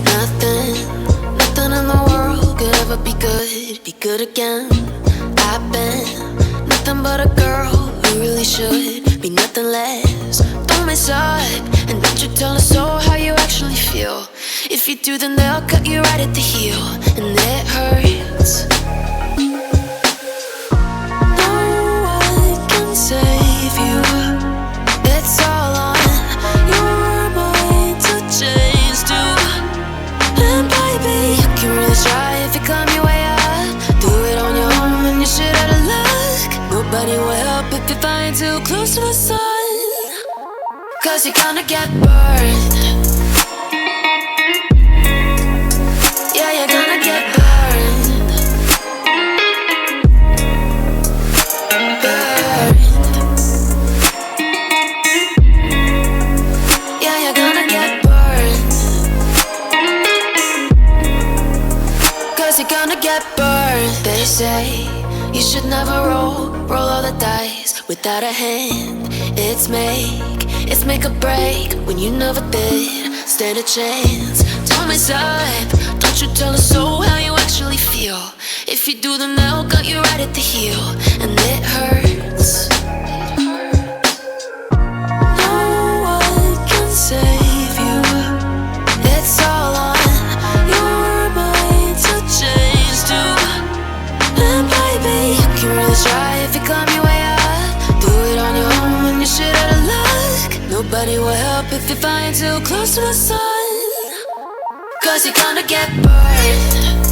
Nothing in the world could ever be good again. I've been nothing but a girl who really should be nothing less. Don't mess up, and don't you tell us so how you actually feel. If you do, then they'll cut you right at the heel, and it hurts. No one can save you. It's all on your mind to change too. And baby, you can really try if you climb your way up. Do it on your own and you shit out of luck. Nobody will help if you flying too close to the sun. 'Cause you're gonna get burned. Yeah, you're gonna get burned. Burned. Yeah, you're gonna get burned. 'Cause you're gonna get burned. They say you should never roll all the dice without a hand. It's make or break when you never did stand a chance. Don't mess up, don't you tell us so how you actually feel. If you do, then they'll cut you right at the heel, and it hurts. No one can save you. It's all on your mind to change too. And baby, you can really try if you climb your way up. Do it on your own when you shit out of luck. Nobody will help if you're flying too close to the sun. 'Cause you're gonna get burned.